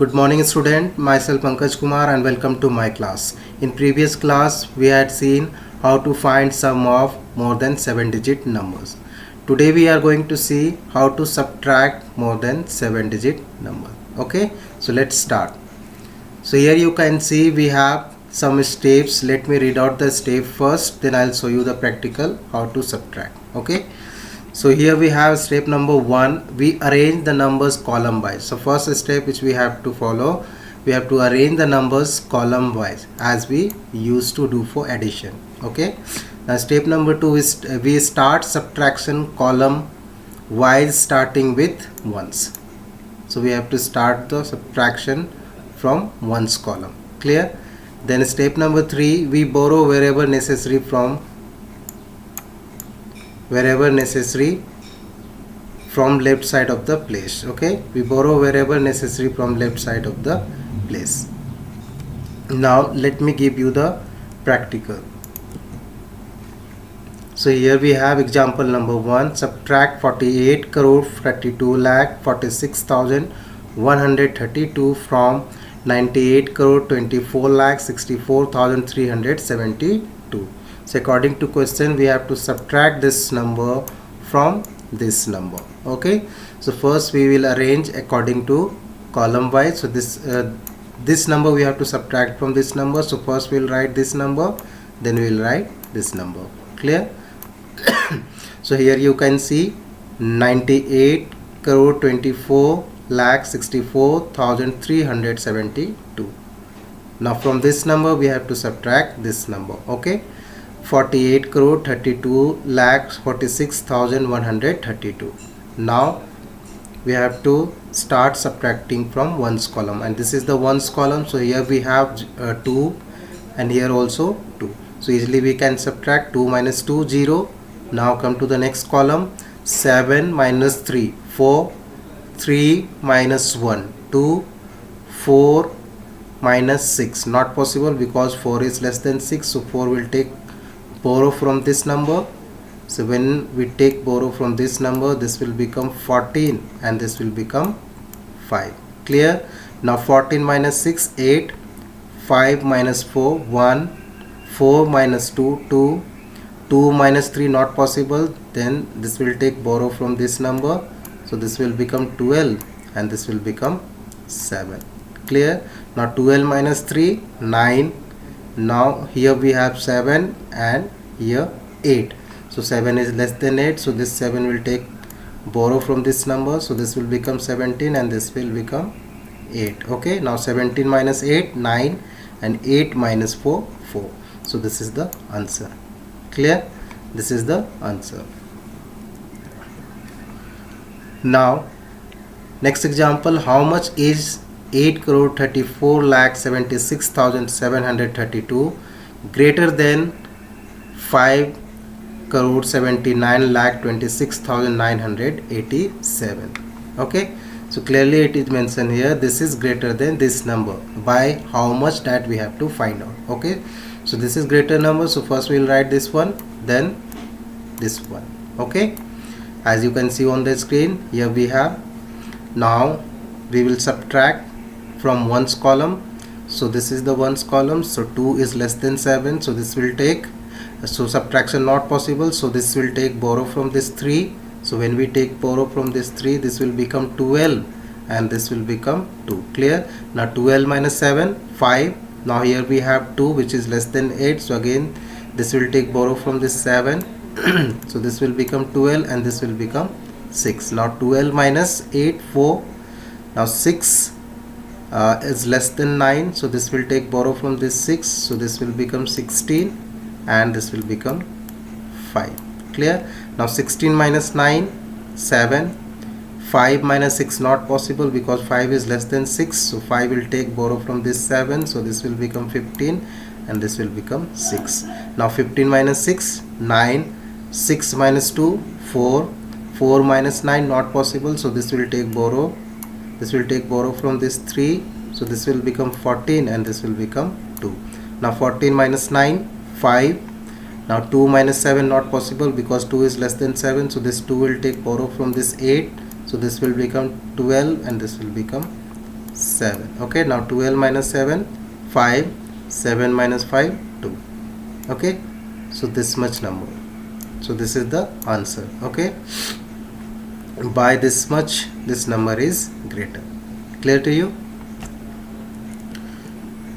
Good morning student, myself Pankaj Kumar and welcome to my class. In previous class we had seen how to find sum of more than 7 digit numbers. Today we are going to see how to subtract more than 7 digit number. Okay, so let's start. So here you can see we have some steps. Let me read out the step first, then I'll show you the practical how to subtract. Okay, so here we have step number 1. We arrange the numbers column wise. So first step which we have to follow, we have to arrange the numbers column wise as we used to do for addition. Okay, now step number 2 is we start subtraction column wise starting with ones. So we have to start the subtraction from ones column. Clear? Then step number 3, we borrow wherever necessary from left side of the place. Okay, we borrow wherever necessary from left side of the place. Now let me give you the practical. So here we have example number 1. Subtract 48 crore 32 lakh 46,132 from 98 crore 24 lakh 64,372. So according to question we have to subtract this number from this number. Okay, so first we will arrange according to column wise. So this number we have to subtract from this number. So first we will write this number, then we will write this number. Clear? So here you can see 98 crore 24 lakh 64,372. Now from this number we have to subtract this number. Okay, 48 crore 32 lakhs 46,132. Now we have to start subtracting from ones column, and this is the ones column. So here we have 2 and here also 2. So easily we can subtract 2 minus 2 0. Now come to the next column. 7 minus 3 4, 3 minus 1 2, 4 minus 6. Not possible because 4 is less than 6. So 4 will take borrow from this number. So when we take borrow from this number, this will become 14 and this will become 5. Clear? Now 14 minus 6 8, 5 minus 4 1, 4 minus 2 2, 2 minus 3 not possible. Then this will take borrow from this number. So this will become 12 and this will become 7. Clear? Now 12 minus 3 9. Now here we have 7 and here 8. So 7 is less than 8. So this 7 will take borrow from this number. So this will become 17 and this will become 8. Okay, now 17 minus 8 9 and 8 minus 4 4. So this is the answer. Clear? This is the answer. Now next example, how much is 8 crore 34 lakh 76,732 greater than 5 crore 79 lakh 26,987. Okay, so clearly it is mentioned here this is greater than this number. By how much, that we have to find out. Okay, so this is greater number. So first we will write this one, then this one. Okay, as you can see on the screen, here we have. Now we will subtract from ones column. So this is the ones column. So 2 is less than 7. So this will take, so subtraction not possible. So this will take borrow from this 3. So when we take borrow from this 3, this will become 12 and this will become 2. Clear? Now 12 minus 7 5. Now here we have 2 which is less than 8. So again this will take borrow from this 7. So this will become 12 and this will become 6. Now 12 minus 8 4. Now 6 is less than 9. So this will take borrow from this 6. So this will become 16 and this will become 5. Clear? Now 16 minus 9 7. 5 minus 6 not possible because 5 is less than 6. So 5 will take borrow from this 7. So this will become 15 and this will become 6. Now 15 minus 6 9. 6 minus 2 4. 4 minus 9 not possible. So this will take borrow. This will take borrow from this 3. So this will become 14 and this will become 2. Now 14 minus 9 5. Now 2 minus 7 not possible because 2 is less than 7. So this 2 will take borrow from this 8. So this will become 12 and this will become 7. Okay, now 12 minus 7, 5. 7 minus 5, 2. Okay, so this much number. So this is the answer. Okay, by this much this number is greater. Clear to you?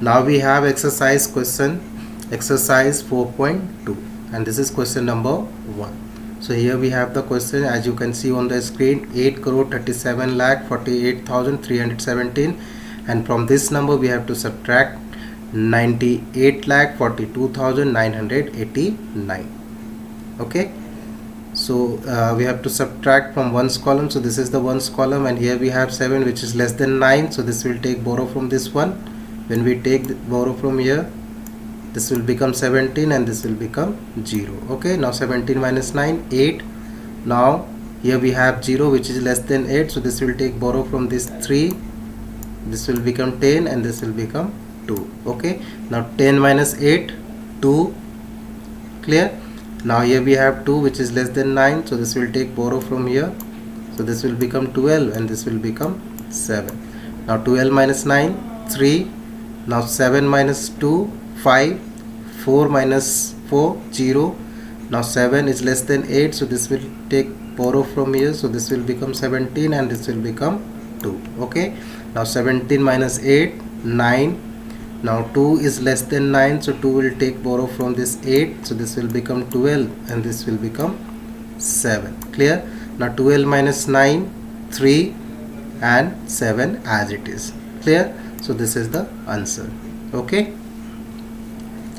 Now we have exercise 4.2, and this is question number 1. So here we have the question, as you can see on the screen, 8,37,48,317, and from this number we have to subtract 98,42,989. Okay, so we have to subtract from ones column, so this is the ones column, and here we have 7 which is less than 9, so this will take borrow from this one. When we take borrow from here, this will become 17 and this will become 0. Okay, now 17 minus 9, 8. Now here we have 0 which is less than 8, so this will take borrow from this 3. This will become 10 and this will become 2. Okay, now 10 minus 8, 2. Clear? Now here we have 2 which is less than 9, so this will take borrow from here, so this will become 12 and this will become 7. Now 12 minus 9, 3. Now 7 minus 2, 5. 4 minus 4, 0. Now 7 is less than 8, so this will take borrow from here, so this will become 17 and this will become 2. Okay, now 17 minus 8, 9. Now 2 is less than 9, so 2 will take borrow from this 8, so this will become 12 and this will become 7. Clear? Now 12 minus 9, 3, and 7 as it is. Clear? So this is the answer. Okay,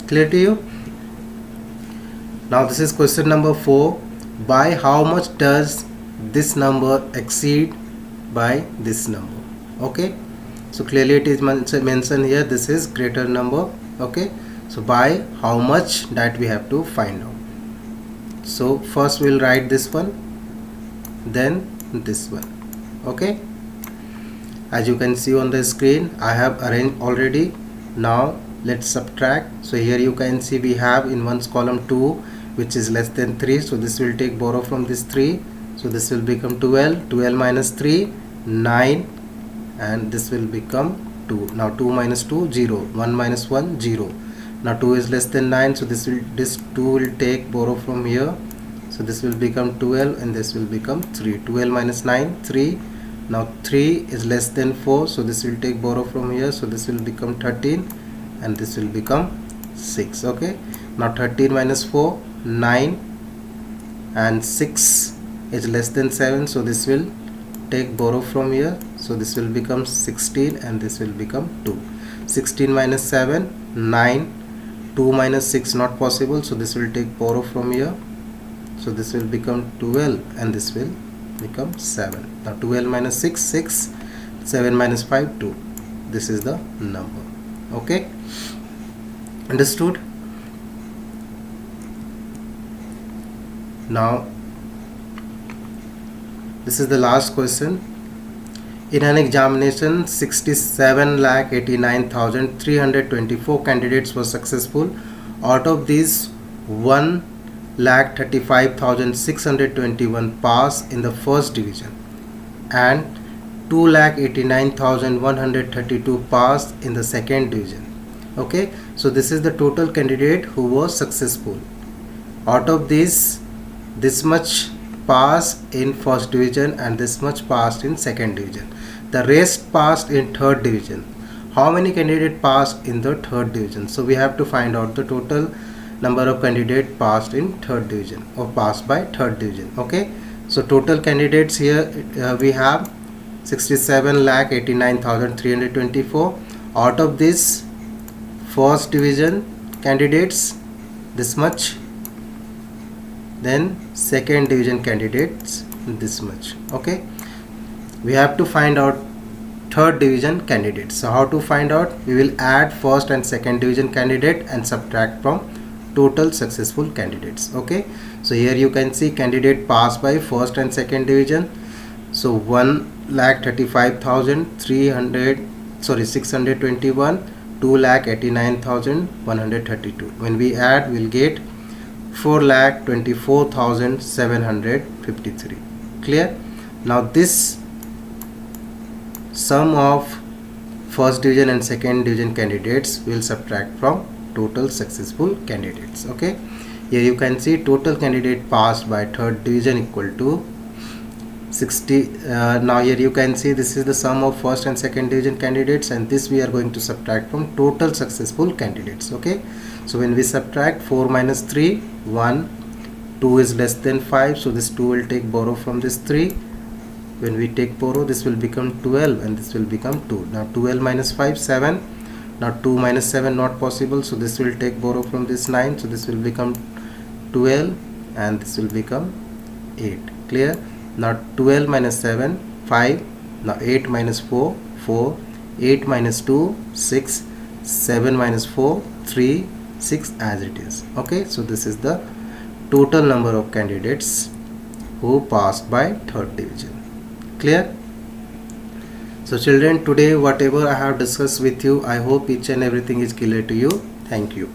clear to you? Now this is question number 4. By how much does this number exceed by this number? Okay, so clearly it is mentioned here, this is greater number. Okay, so by how much, that we have to find out. So first we'll write this one, then this one. Okay, as you can see on the screen, I have arranged already. Now let's subtract. So here you can see we have in ones column 2 which is less than 3, so this will take borrow from this 3, so this will become 12. 12 minus 3, 9, and this will become 2. Now 2 minus 2, 0. 1 minus 1, 0. Now 2 is less than 9, so this 2 will take borrow from here, so this will become 12 and this will become 3. 12 minus 9, 3. Now 3 is less than 4, so this will take borrow from here, so this will become 13 and this will become 6. Okay, now 13 minus 4, 9, and 6 is less than 7, so this will take borrow from here, so this will become 16 and this will become 2. 16 minus 7, 9. 2 minus 6 not possible, so this will take borrow from here, so this will become 12 and this will become 7. Now 12 minus 6, 6. 7 minus 5, 2. This is the number. Okay, understood? Now this is the last question. In an examination, 67,89,324 candidates were successful. Out of these, 1,35,621 passed in the first division and 2,89,132 passed in the second division. Okay, so this is the total candidate who was successful. Out of this much passed in first division and this much passed in second division. The rest passed in third division. How many candidates passed in the third division? So we have to find out the total number of candidates passed in third division or passed by third division. Okay, so total candidates here we have 67,89,324. Out of this first division candidates this much, then second division candidates this much. Okay, we have to find out third division candidates. So how to find out? We will add first and second division candidate and subtract from total successful candidates. Okay, so here you can see candidate passed by first and second division. So 621, 2,89,132. when we add, we'll get 4,24,753. Clear? Now this sum of first division and second division candidates will subtract from total successful candidates. Okay, here you can see total candidate passed by third division equal to 60. Now here you can see this is the sum of first and second division candidates, and this we are going to subtract from total successful candidates. Okay, so when we subtract 4 minus 3, 1, 2 is less than 5, so this 2 will take borrow from this 3. When we take borrow, this will become 12 and this will become 2. Now 12 minus 5, 7. Now 2 minus 7 not possible, so this will take borrow from this 9, so this will become 12 and this will become 8. Clear? Now 12 minus 7, 5. Now 8 minus 4, 4. 8 minus 2, 6. 7 minus 4, 3. 6 as it is. Okay, so this is the total number of candidates who passed by third division. Clear? So children, today whatever I have discussed with you, I hope each and everything is clear to you. Thank you.